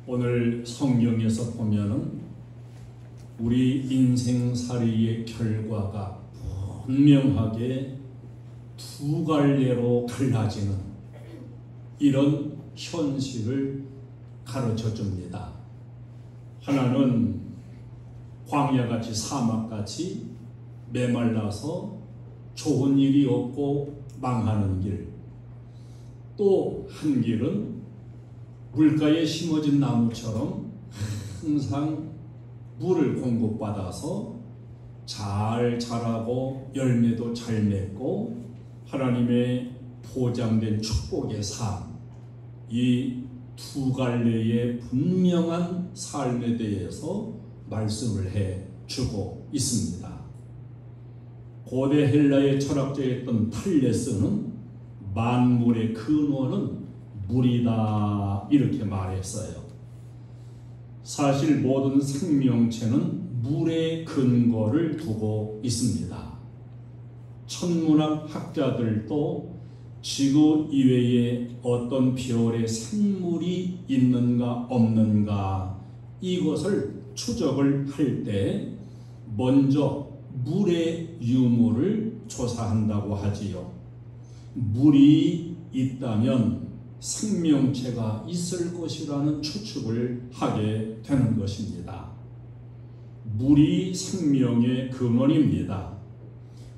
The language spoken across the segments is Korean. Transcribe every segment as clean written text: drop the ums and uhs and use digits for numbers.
오늘 성경에서 보면은 우리 인생살이의 결과가 분명하게 두 갈래로 갈라지는 이런 현실을 가르쳐 줍니다. 하나는 광야같이 사막같이 메말라서 좋은 일이 없고 망하는 길, 또 한 길은 물가에 심어진 나무처럼 항상 물을 공급받아서 잘 자라고 열매도 잘 맺고 하나님의 보장된 축복의 삶, 이 두 갈래의 분명한 삶에 대해서 말씀을 해주고 있습니다. 고대 헬라의 철학자였던 탈레스는 만물의 근원은 물이다 이렇게 말했어요. 사실 모든 생명체는 물의 근거를 두고 있습니다. 천문학 학자들도 지구 이외에 어떤 별에 생물이 있는가 없는가 이것을 추적을 할 때 먼저 물의 유무를 조사한다고 하지요. 물이 있다면 생명체가 있을 것이라는 추측을 하게 되는 것입니다. 물이 생명의 근원입니다.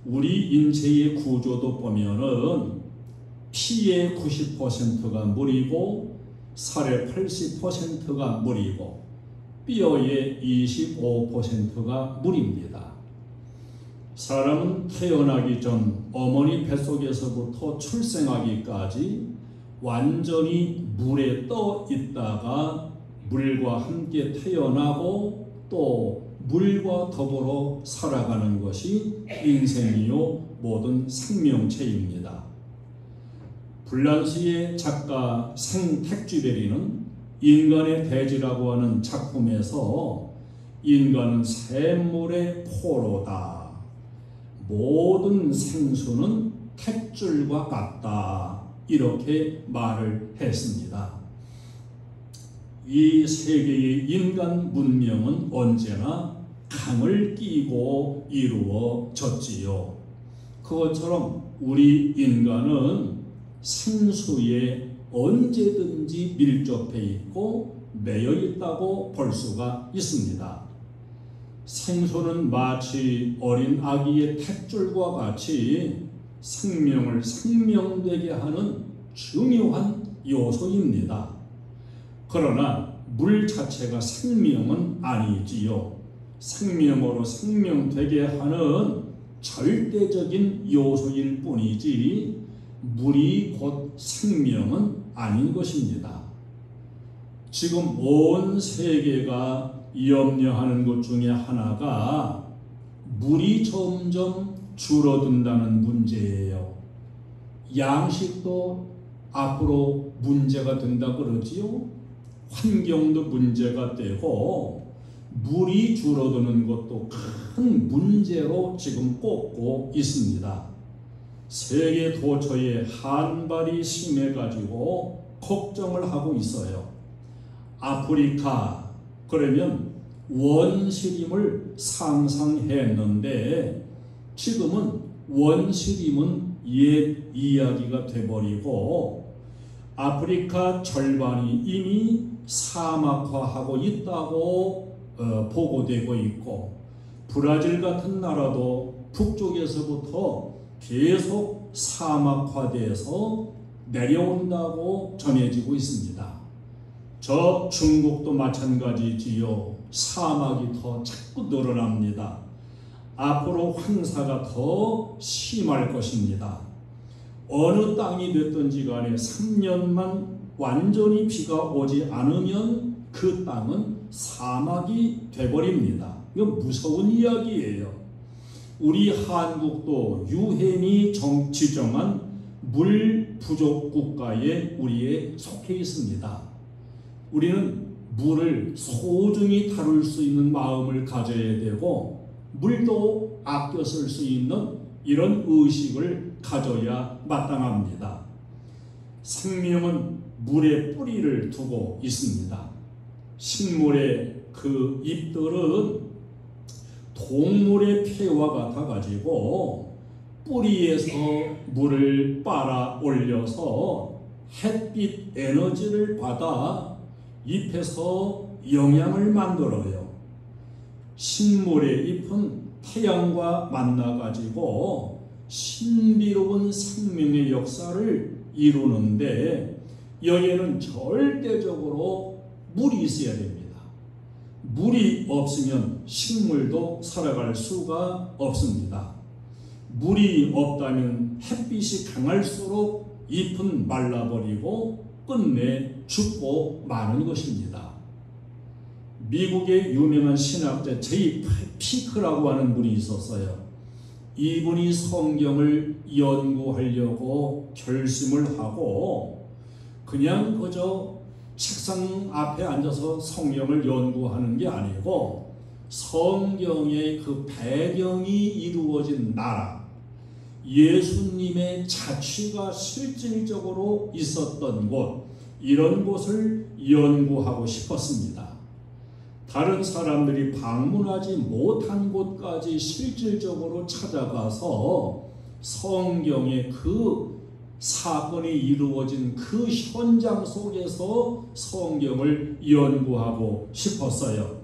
우리 인체의 구조도 보면은 피의 90%가 물이고 살의 80%가 물이고 뼈의 25%가 물입니다. 사람은 태어나기 전 어머니 뱃속에서부터 출생하기까지 완전히 물에 떠 있다가 물과 함께 태어나고 또 물과 더불어 살아가는 것이 인생이요 모든 생명체입니다. 불란스의 작가 생텍쥐베리는 인간의 대지라고 하는 작품에서 인간은 샘물의 포로다. 모든 생수는 탯줄과 같다. 이렇게 말을 했습니다. 이 세계의 인간 문명은 언제나 강을 끼고 이루어졌지요. 그것처럼 우리 인간은 생수에 언제든지 밀접해 있고 매여 있다고 볼 수가 있습니다. 생수는 마치 어린 아기의 탯줄과 같이 생명을 생명되게 하는 중요한 요소입니다. 그러나 물 자체가 생명은 아니지요. 생명으로 생명되게 하는 절대적인 요소일 뿐이지 물이 곧 생명은 아닌 것입니다. 지금 온 세계가 염려하는 것 중에 하나가 물이 점점 줄어든다는 문제예요. 양식도 앞으로 문제가 된다 그러지요. 환경도 문제가 되고 물이 줄어드는 것도 큰 문제로 지금 꼽고 있습니다. 세계 도처에 한발이 심해가지고 걱정을 하고 있어요. 아프리카 그러면 원시림을 상상했는데 지금은 원시림은 옛 이야기가 돼버리고 아프리카 절반이 이미 사막화하고 있다고 보고되고 있고 브라질 같은 나라도 북쪽에서부터 계속 사막화돼서 내려온다고 전해지고 있습니다. 저 중국도 마찬가지지요. 사막이 더 자꾸 늘어납니다. 앞으로 황사가 더 심할 것입니다. 어느 땅이 됐든지 간에 3년만 완전히 비가 오지 않으면 그 땅은 사막이 돼버립니다. 이건 무서운 이야기예요. 우리 한국도 유엔이 지정한 물 부족 국가에 우리에 속해 있습니다. 우리는 물을 소중히 다룰 수 있는 마음을 가져야 되고 물도 아껴 쓸 수 있는 이런 의식을 가져야 마땅합니다. 생명은 물에 뿌리를 두고 있습니다. 식물의 그 잎들은 동물의 폐와 같아가지고 뿌리에서 물을 빨아 올려서 햇빛 에너지를 받아 잎에서 영양을 만들어요. 식물의 잎은 태양과 만나가지고 신비로운 생명의 역사를 이루는데 여기에는 절대적으로 물이 있어야 됩니다. 물이 없으면 식물도 살아갈 수가 없습니다. 물이 없다면 햇빛이 강할수록 잎은 말라버리고 끝내 죽고 마는 것입니다. 미국의 유명한 신학자 제이 피크라고 하는 분이 있었어요. 이분이 성경을 연구하려고 결심을 하고 그냥 그저 책상 앞에 앉아서 성경을 연구하는 게 아니고 성경의 그 배경이 이루어진 나라, 예수님의 자취가 실질적으로 있었던 곳, 이런 곳을 연구하고 싶었습니다. 다른 사람들이 방문하지 못한 곳까지 실질적으로 찾아가서 성경의 그 사건이 이루어진 그 현장 속에서 성경을 연구하고 싶었어요.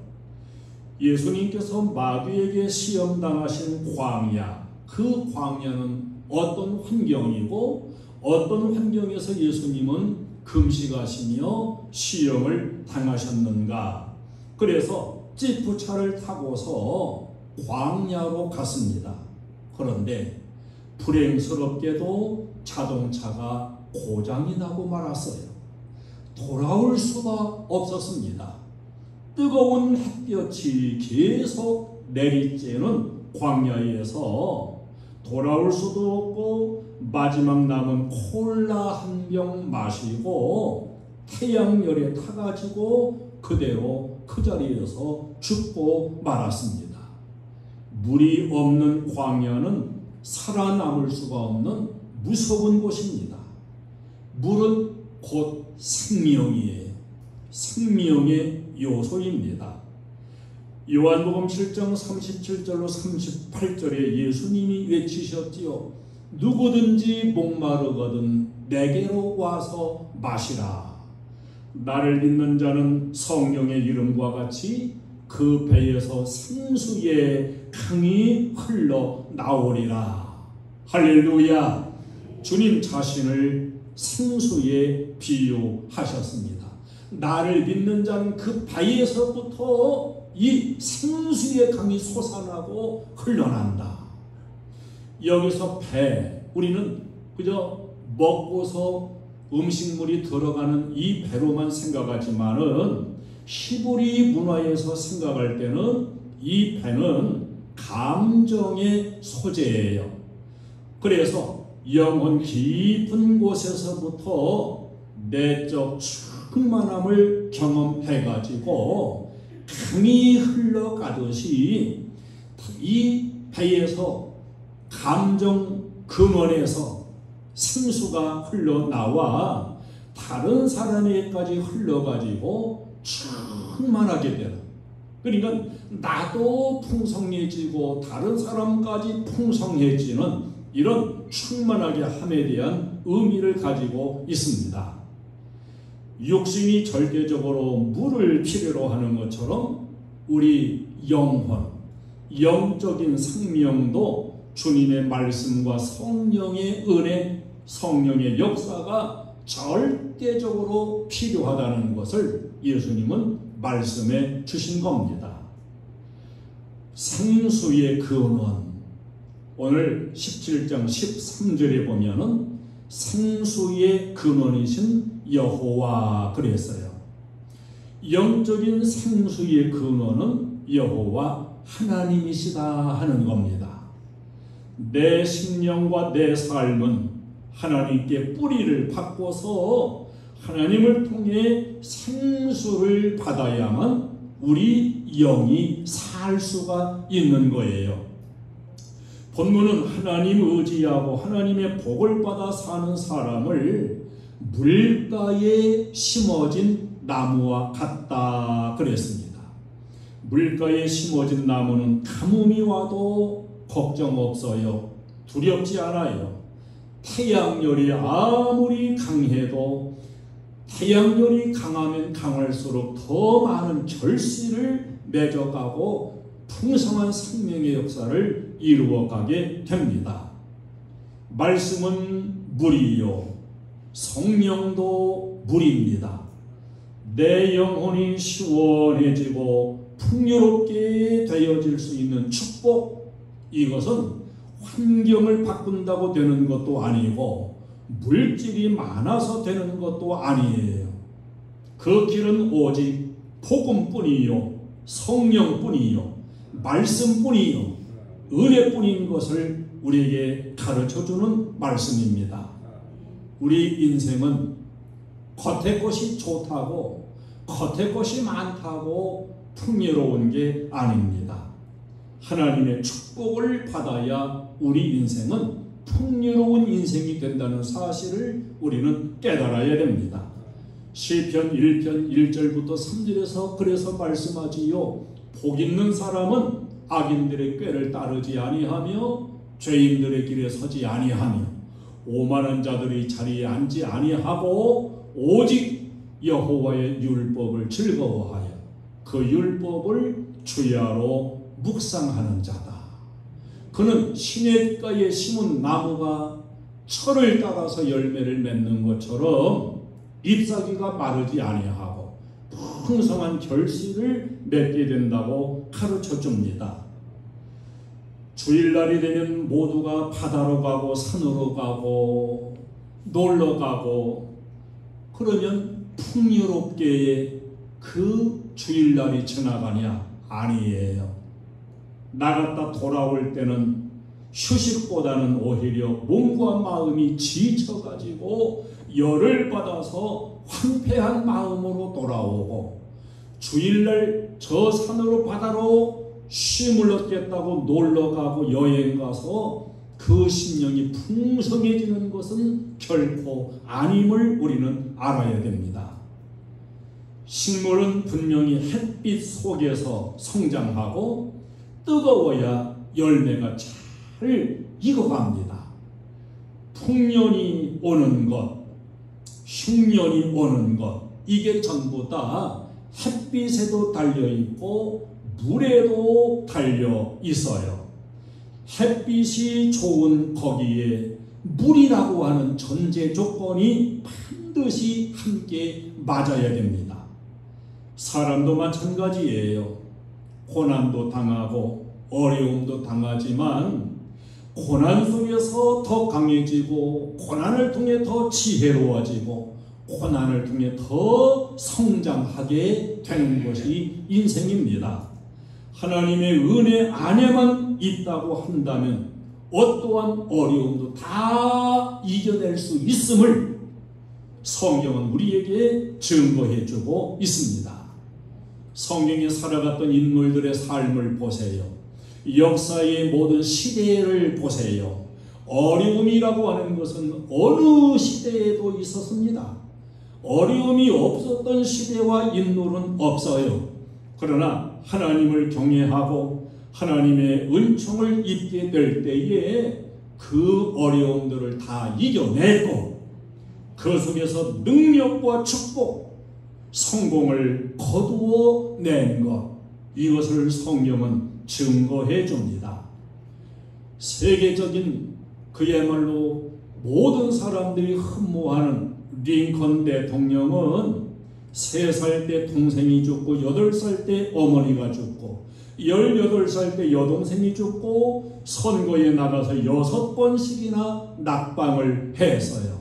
예수님께서 마귀에게 시험당하신 광야, 그 광야는 어떤 환경이고 어떤 환경에서 예수님은 금식하시며 시험을 당하셨는가? 그래서 지프차를 타고서 광야로 갔습니다. 그런데 불행스럽게도 자동차가 고장이 나고 말았어요. 돌아올 수가 없었습니다. 뜨거운 햇볕이 계속 내리쬐는 광야에서 돌아올 수도 없고 마지막 남은 콜라 한 병 마시고 태양열에 타가지고 그대로 그 자리에서 죽고 말았습니다. 물이 없는 광야는 살아남을 수가 없는 무서운 곳입니다. 물은 곧 생명이에요. 생명의 요소입니다. 요한복음 7장 37절로 38절에 예수님이 외치셨지요. 누구든지 목마르거든 내게로 와서 마시라. 나를 믿는 자는 성령의 이름과 같이 그 배에서 생수의 강이 흘러나오리라. 할렐루야. 주님 자신을 생수에 비유하셨습니다. 나를 믿는 자는 그 바위에서부터 이 생수의 강이 솟아나고 흘러난다. 여기서 배, 우리는 그저 먹고서 음식물이 들어가는 이 배로만 생각하지만은 히브리 문화에서 생각할 때는 이 배는 감정의 소재예요. 그래서 영혼 깊은 곳에서부터 내적 충만함을 경험해가지고 강이 흘러가듯이 이 배에서 감정 근원에서 생수가 흘러나와 다른 사람에게까지 흘러가지고 충만하게 되는, 그러니까 나도 풍성해지고 다른 사람까지 풍성해지는 이런 충만하게 함에 대한 의미를 가지고 있습니다. 육신이 절대적으로 물을 필요로 하는 것처럼 우리 영혼, 영적인 생명도 주님의 말씀과 성령의 은혜, 성령의 역사가 절대적으로 필요하다는 것을 예수님은 말씀해 주신 겁니다. 생수의 근원, 오늘 17장 13절에 보면은 생수의 근원이신 여호와 그랬어요. 영적인 생수의 근원은 여호와 하나님이시다 하는 겁니다. 내 심령과 내 삶은 하나님께 뿌리를 바꿔서 하나님을 통해 생수를 받아야만 우리 영이 살 수가 있는 거예요. 본문은 하나님 의지하고 하나님의 복을 받아 사는 사람을 물가에 심어진 나무와 같다 그랬습니다. 물가에 심어진 나무는 가뭄이 와도 걱정 없어요. 두렵지 않아요. 태양열이 아무리 강해도 태양열이 강하면 강할수록 더 많은 결실을 맺어가고 풍성한 생명의 역사를 이루어가게 됩니다. 말씀은 물이요 성령도 물입니다. 내 영혼이 시원해지고 풍요롭게 되어질 수 있는 축복, 이것은 환경을 바꾼다고 되는 것도 아니고 물질이 많아서 되는 것도 아니에요. 그 길은 오직 복음뿐이요 성령뿐이요 말씀뿐이요 은혜뿐인 것을 우리에게 가르쳐주는 말씀입니다. 우리 인생은 겉의 것이 좋다고 겉의 것이 많다고 풍요로운 게 아닙니다. 하나님의 축복을 받아야 우리 인생은 풍요로운 인생이 된다는 사실을 우리는 깨달아야 됩니다. 시편 1편 1절부터 3절에서 그래서 말씀하지요. 복 있는 사람은 악인들의 꾀를 따르지 아니하며 죄인들의 길에 서지 아니하며 오만한 자들의 자리에 앉지 아니하고 오직 여호와의 율법을 즐거워하여 그 율법을 주야로 묵상하는 자다. 그는 시냇가에 심은 나무가 철을 따라서 열매를 맺는 것처럼 잎사귀가 마르지 아니하고 풍성한 결실을 맺게 된다고 가르쳐줍니다. 주일날이 되면 모두가 바다로 가고 산으로 가고 놀러 가고 그러면 풍요롭게 그 주일날이 지나가냐? 아니에요. 나갔다 돌아올 때는 휴식보다는 오히려 몸과 마음이 지쳐가지고 열을 받아서 황폐한 마음으로 돌아오고 주일날 저 산으로 바다로 쉼을 얻겠다고 놀러가고 여행가서 그 심령이 풍성해지는 것은 결코 아님을 우리는 알아야 됩니다. 식물은 분명히 햇빛 속에서 성장하고 뜨거워야 열매가 잘 익어갑니다. 풍년이 오는 것, 흉년이 오는 것, 이게 전부 다 햇빛에도 달려있고 물에도 달려 있어요. 햇빛이 좋은 거기에 물이라고 하는 전제 조건이 반드시 함께 맞아야 됩니다. 사람도 마찬가지예요. 고난도 당하고 어려움도 당하지만 고난 속에서 더 강해지고 고난을 통해 더 지혜로워지고 고난을 통해 더 성장하게 되는 것이 인생입니다. 하나님의 은혜 안에만 있다고 한다면 어떠한 어려움도 다 이겨낼 수 있음을 성경은 우리에게 증거해주고 있습니다. 성경에 살아갔던 인물들의 삶을 보세요. 역사의 모든 시대를 보세요. 어려움이라고 하는 것은 어느 시대에도 있었습니다. 어려움이 없었던 시대와 인물은 없어요. 그러나 하나님을 경외하고 하나님의 은총을 입게 될 때에 그 어려움들을 다 이겨내고 그 속에서 능력과 축복, 성공을 거두어낸 것, 이것을 성경은 증거해 줍니다. 세계적인 그야말로 모든 사람들이 흠모하는 링컨 대통령은 3살 때 동생이 죽고 8살 때 어머니가 죽고 18살 때 여동생이 죽고 선거에 나가서 6번씩이나 낙방을 했어요.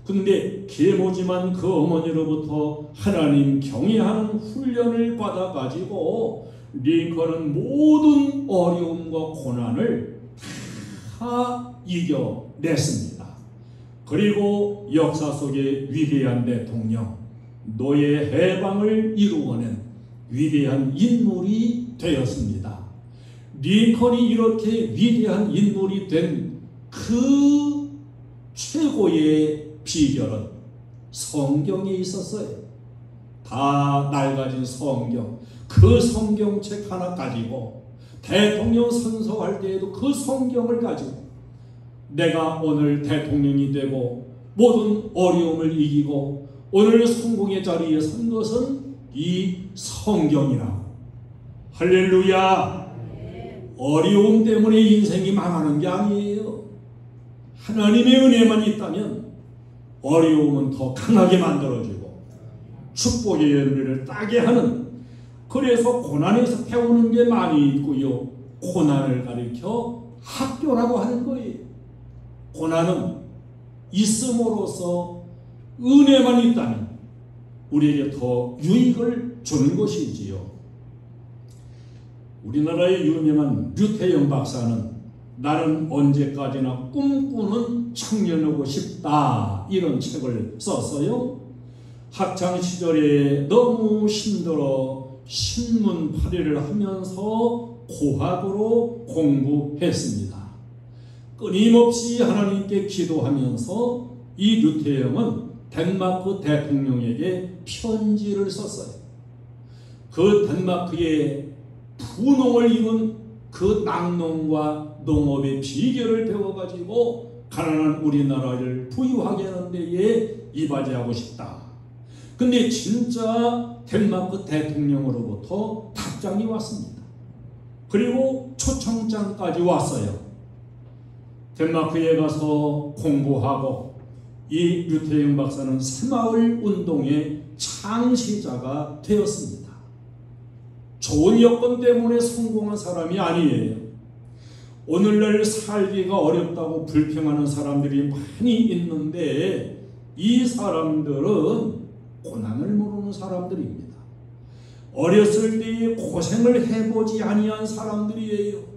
근데 계모지만 그 어머니로부터 하나님 경외하는 훈련을 받아가지고 링컨은 모든 어려움과 고난을 다 이겨냈습니다. 그리고 역사 속의 위대한 대통령, 노예 해방을 이루어낸 위대한 인물이 되었습니다. 링컨이 이렇게 위대한 인물이 된 그 최고의 비결은 성경에 있었어요. 다 낡아진 성경, 그 성경책 하나 가지고 대통령 선서할 때에도 그 성경을 가지고 내가 오늘 대통령이 되고 모든 어려움을 이기고 오늘 성공의 자리에 선 것은 이 성경이라고. 할렐루야. 어려움 때문에 인생이 망하는 게 아니에요. 하나님의 은혜만 있다면 어려움은 더 강하게 만들어지고 축복의 열매를 따게 하는, 그래서 고난에서 배우는 게 많이 있고요. 고난을 가리켜 학교라고 하는 거예요. 고난은 있음으로써 은혜만 있다면 우리에게 더 유익을 주는 것이지요. 우리나라의 유명한 류태영 박사는 나는 언제까지나 꿈꾸는 청년이고 싶다, 이런 책을 썼어요. 학창시절에 너무 힘들어 신문 파리를 하면서 고학으로 공부했습니다. 끊임없이 하나님께 기도하면서 이 류태영은 덴마크 대통령에게 편지를 썼어요. 그 덴마크의 부농을 이룬 그 낙농과 농업의 비결을 배워가지고 가난한 우리나라를 부유하게 하는 데에 이바지하고 싶다. 근데 진짜 덴마크 대통령으로부터 답장이 왔습니다. 그리고 초청장까지 왔어요. 덴마크에 가서 공부하고 이 류태영 박사는 새마을 운동의 창시자가 되었습니다. 좋은 여건 때문에 성공한 사람이 아니에요. 오늘날 살기가 어렵다고 불평하는 사람들이 많이 있는데 이 사람들은 고난을 모르는 사람들입니다. 어렸을 때에 고생을 해보지 아니한 사람들이에요.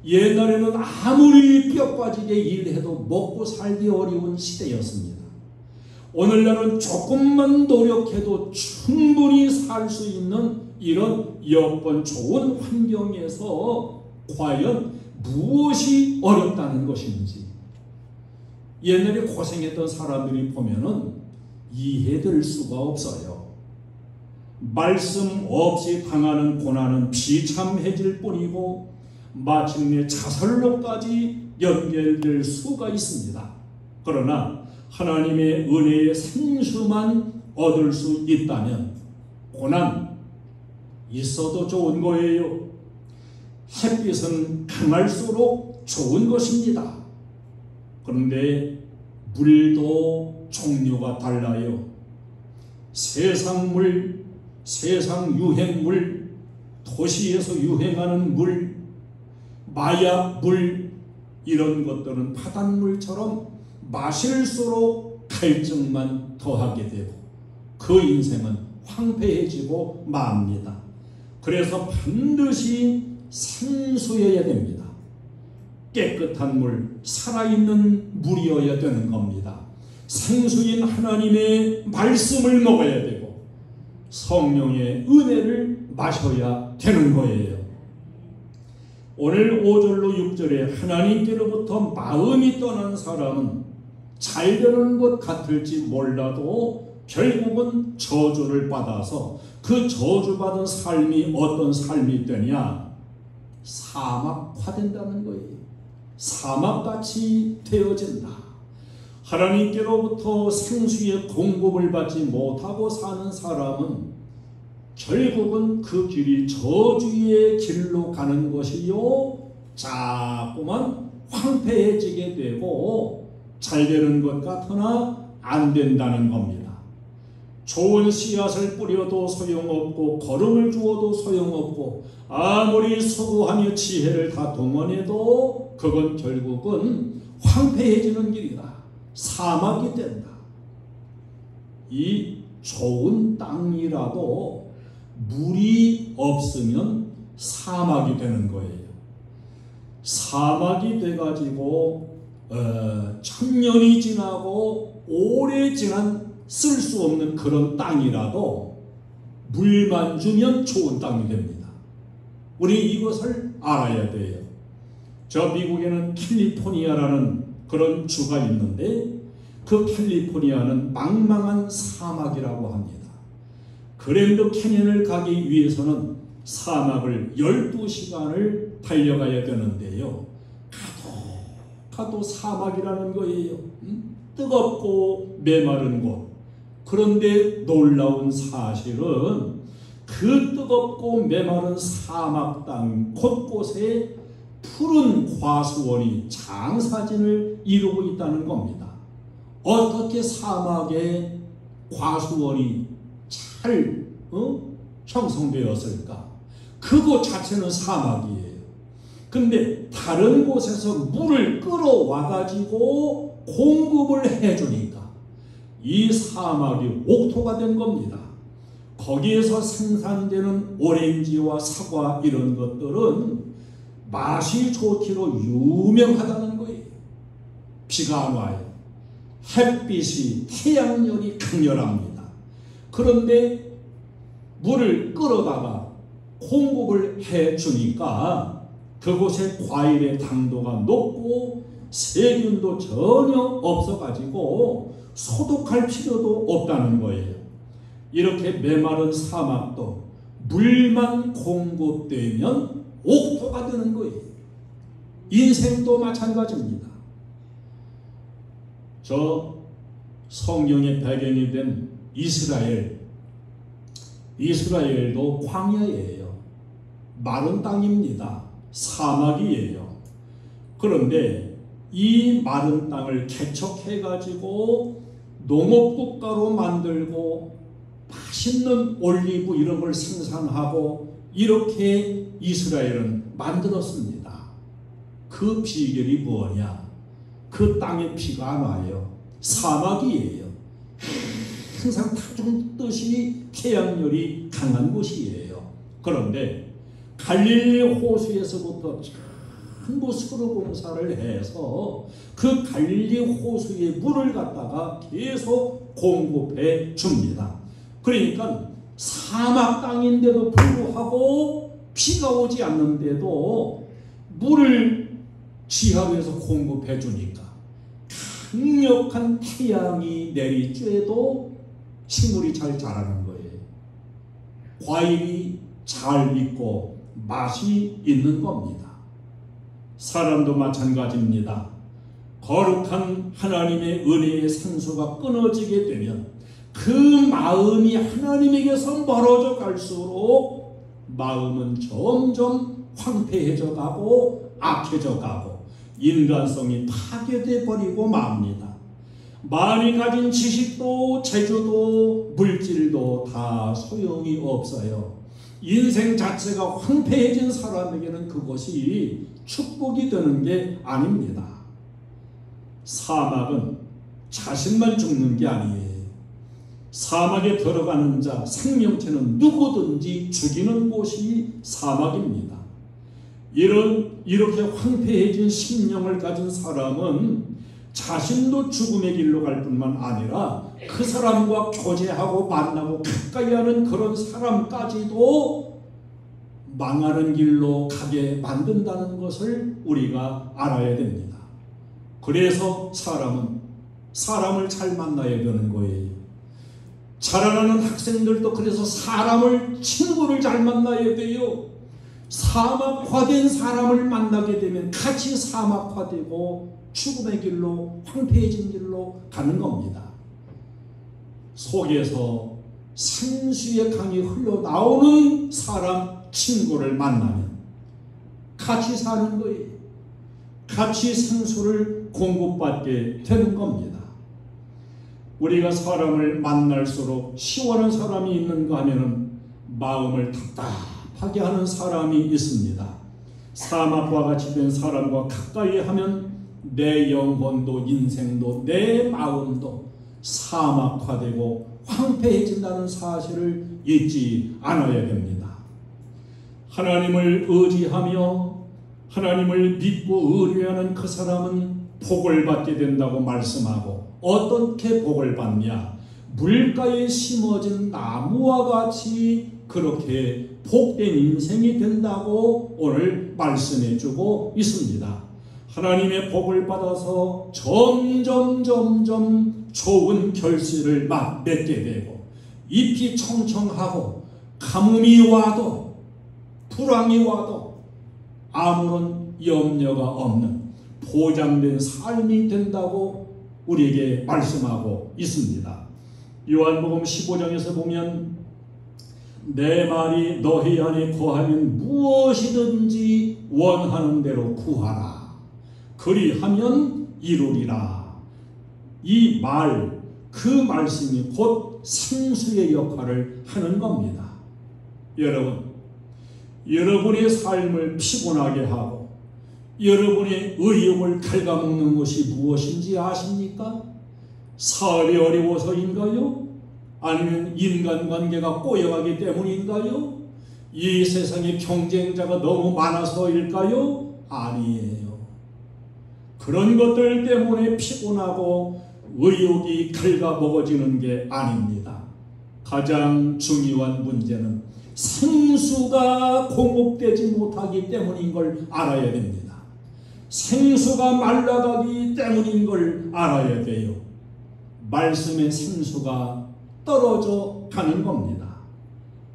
옛날에는 아무리 뼈 빠지게 일해도 먹고 살기 어려운 시대였습니다. 오늘날은 조금만 노력해도 충분히 살 수 있는 이런 여건 좋은 환경에서 과연 무엇이 어렵다는 것인지 옛날에 고생했던 사람들이 보면은 이해될 수가 없어요. 말씀 없이 당하는 고난은 비참해질 뿐이고 마침내 자살로까지 연결될 수가 있습니다. 그러나 하나님의 은혜의 생수만 얻을 수 있다면 고난 있어도 좋은 거예요. 햇빛은 강할수록 좋은 것입니다. 그런데 물도 종류가 달라요. 세상 물, 세상 유행물, 도시에서 유행하는 물, 마약 물, 이런 것들은 바닷물처럼 마실수록 갈증만 더하게 되고 그 인생은 황폐해지고 맙니다. 그래서 반드시 생수여야 됩니다. 깨끗한 물, 살아있는 물이어야 되는 겁니다. 생수인 하나님의 말씀을 먹어야 되고 성령의 은혜를 마셔야 되는 거예요. 오늘 5절로 6절에 하나님께로부터 마음이 떠난 사람은 잘 되는 것 같을지 몰라도 결국은 저주를 받아서 그 저주받은 삶이 어떤 삶이 되냐? 사막화된다는 거예요. 사막같이 되어진다. 하나님께로부터 생수의 공급을 받지 못하고 사는 사람은 결국은 그 길이 저주의 길로 가는 것이요, 자꾸만 황폐해지게 되고 잘 되는 것 같으나 안 된다는 겁니다. 좋은 씨앗을 뿌려도 소용없고 거름을 주어도 소용없고 아무리 수고하며 지혜를 다 동원해도 그건 결국은 황폐해지는 길이다. 사막이 된다. 이 좋은 땅이라도 물이 없으면 사막이 되는 거예요. 사막이 돼가지고 천년이 지나고 오래 지난 쓸 수 없는 그런 땅이라도 물만 주면 좋은 땅이 됩니다. 우리 이것을 알아야 돼요. 저 미국에는 캘리포니아라는 그런 주가 있는데 그 캘리포니아는 망망한 사막이라고 합니다. 그랜드 캐년을 가기 위해서는 사막을 12시간을 달려가야 되는데요. 가도 사막이라는 거예요. 뜨겁고 메마른 곳. 그런데 놀라운 사실은 그 뜨겁고 메마른 사막 땅 곳곳에 푸른 과수원이 장사진을 이루고 있다는 겁니다. 어떻게 사막에 과수원이 잘 형성되었을까? 그곳 자체는 사막이에요. 근데 다른 곳에서 물을 끌어와 가지고 공급을 해주니까 이 사막이 옥토가 된 겁니다. 거기에서 생산되는 오렌지와 사과 이런 것들은 맛이 좋기로 유명하다는 거예요. 비가 안 와요. 햇빛이 태양열이 강렬합니다. 그런데 물을 끌어다가 공급을 해주니까 그곳에 과일의 당도가 높고 세균도 전혀 없어가지고 소독할 필요도 없다는 거예요. 이렇게 메마른 사막도 물만 공급되면 옥토가 되는 거예요. 인생도 마찬가지입니다. 저 성경의 배경이 된 이스라엘도 광야예요. 마른 땅입니다. 사막이에요. 그런데 이 마른 땅을 개척해 가지고 농업국가로 만들고 맛있는 올리브 이런 걸 생산하고 이렇게 이스라엘은 만들었습니다. 그 비결이 뭐냐? 그 땅에 비가 안 와요. 사막이에요. 항상 타중 뜻이 태양열이 강한 곳이에요. 그런데 갈릴리 호수에서부터 전부 수로 공사를 해서 그 갈릴리 호수의 물을 갖다가 계속 공급해 줍니다. 그러니까 사막 땅인데도 불구하고 비가 오지 않는데도 물을 지하에서 공급해 주니까 강력한 태양이 내리쬐도 식물이 잘 자라는 거예요. 과일이 잘 익고 맛이 있는 겁니다. 사람도 마찬가지입니다. 거룩한 하나님의 은혜의 생수가 끊어지게 되면 그 마음이 하나님에게서 멀어져 갈수록 마음은 점점 황폐해져 가고 악해져 가고 인간성이 파괴돼 버리고 맙니다. 많이 가진 지식도 재주도 물질도 다 소용이 없어요. 인생 자체가 황폐해진 사람에게는 그것이 축복이 되는 게 아닙니다. 사막은 자신만 죽는 게 아니에요. 사막에 들어가는 자 생명체는 누구든지 죽이는 곳이 사막입니다. 이렇게 황폐해진 심령을 가진 사람은 자신도 죽음의 길로 갈 뿐만 아니라 그 사람과 교제하고 만나고 가까이 하는 그런 사람까지도 망하는 길로 가게 만든다는 것을 우리가 알아야 됩니다. 그래서 사람을 잘 만나야 되는 거예요. 자라나는 학생들도 그래서 친구를 잘 만나야 돼요. 사막화된 사람을 만나게 되면 같이 사막화되고 죽음의 길로 황폐해진 길로 가는 겁니다. 속에서 생수의 강이 흘러나오는 친구를 만나면 같이 사는 거예요. 같이 생수를 공급받게 되는 겁니다. 우리가 사람을 만날수록 시원한 사람이 있는가 하면은 마음을 답답하게 하는 사람이 있습니다. 사막과 같이 된 사람과 가까이 하면 내 영혼도 인생도 내 마음도 사막화되고 황폐해진다는 사실을 잊지 않아야 됩니다. 하나님을 의지하며 하나님을 믿고 의뢰하는 그 사람은 복을 받게 된다고 말씀하고, 어떻게 복을 받냐? 물가에 심어진 나무와 같이 그렇게 복된 인생이 된다고 오늘 말씀해 주고 있습니다. 하나님의 복을 받아서 점점 좋은 결실을 맺게 되고 잎이 청청하고 가뭄이 와도 불황이 와도 아무런 염려가 없는 보장된 삶이 된다고 우리에게 말씀하고 있습니다. 요한복음 15장에서 보면 내 말이 너희 안에 거하면 무엇이든지 원하는 대로 구하라. 그리하면 이루리라. 이 말, 그 말씀이 곧 생수의 역할을 하는 겁니다. 여러분, 여러분의 삶을 피곤하게 하고 여러분의 의욕을 갉아먹는 것이 무엇인지 아십니까? 사업이 어려워서인가요? 아니면 인간관계가 꼬여가기 때문인가요? 이 세상에 경쟁자가 너무 많아서일까요? 아니에요. 그런 것들 때문에 피곤하고 의욕이 갉아먹어지는 게 아닙니다. 가장 중요한 문제는 생수가 공급되지 못하기 때문인 걸 알아야 됩니다. 생수가 말라가기 때문인 걸 알아야 돼요. 말씀의 생수가 떨어져 가는 겁니다.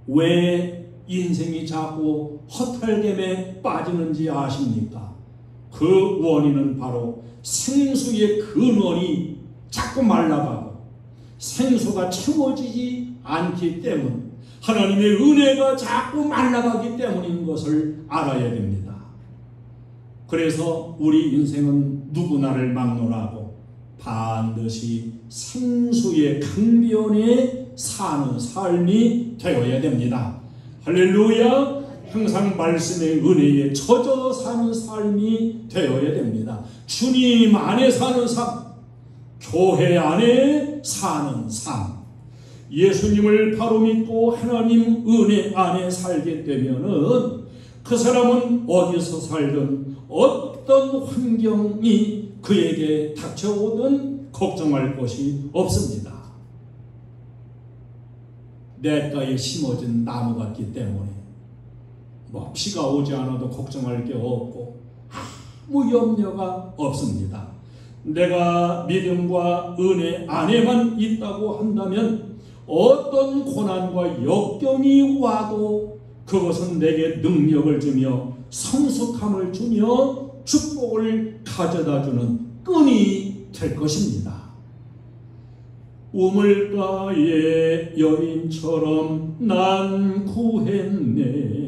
왜 인생이 자꾸 허탈감에 빠지는지 아십니까? 그 원인은 바로 생수의 근원이 자꾸 말라가고 생수가 채워지지 않기 때문, 하나님의 은혜가 자꾸 말라가기 때문인 것을 알아야 됩니다. 그래서 우리 인생은 누구나를 막론하고 반드시 생수의 강변에 사는 삶이 되어야 됩니다. 할렐루야! 항상 말씀의 은혜에 젖어 사는 삶이 되어야 됩니다. 주님 안에 사는 삶, 교회 안에 사는 삶, 예수님을 바로 믿고 하나님 은혜 안에 살게 되면은 그 사람은 어디서 살든 어떤 환경이 그에게 닥쳐오든 걱정할 것이 없습니다. 냇가에 심어진 나무 같기 때문에 비가 오지 않아도 걱정할 게 없고 아무 염려가 없습니다. 내가 믿음과 은혜 안에만 있다고 한다면 어떤 고난과 역경이 와도 그것은 내게 능력을 주며 성숙함을 주며 축복을 가져다주는 끈이 될 것입니다. 우물가의 여인처럼 난 구했네.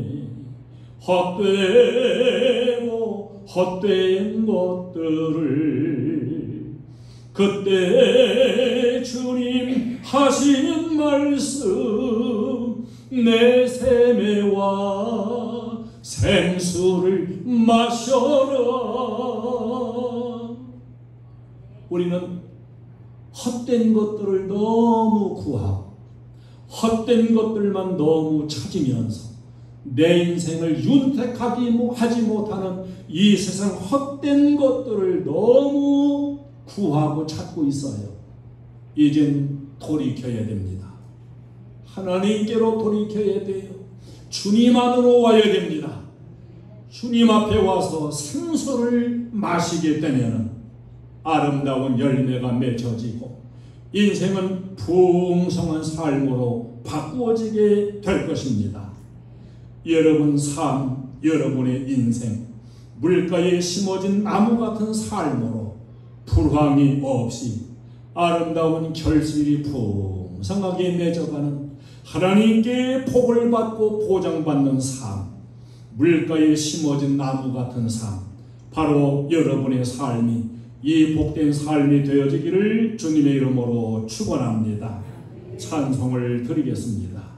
헛되고 헛된 것들을 그때 주님 하신 말씀 내 세매와 생수를 마셔라. 우리는 헛된 것들을 너무 구하고 헛된 것들만 너무 찾으면서 내 인생을 윤택하지 못하는 이 세상 헛된 것들을 너무 구하고 찾고 있어요. 이젠 돌이켜야 됩니다. 하나님께로 돌이켜야 돼요. 주님 안으로 와야 됩니다. 주님 앞에 와서 생수를 마시게 되면 아름다운 열매가 맺어지고 인생은 풍성한 삶으로 바꾸어지게 될 것입니다. 여러분 삶, 여러분의 인생, 물가에 심어진 나무 같은 삶으로 불황이 없이 아름다운 결실이 풍성하게 맺어가는 하나님께 복을 받고 보장받는 삶, 물가에 심어진 나무 같은 삶, 바로 여러분의 삶이 이 복된 삶이 되어지기를 주님의 이름으로 축원합니다. 찬송을 드리겠습니다.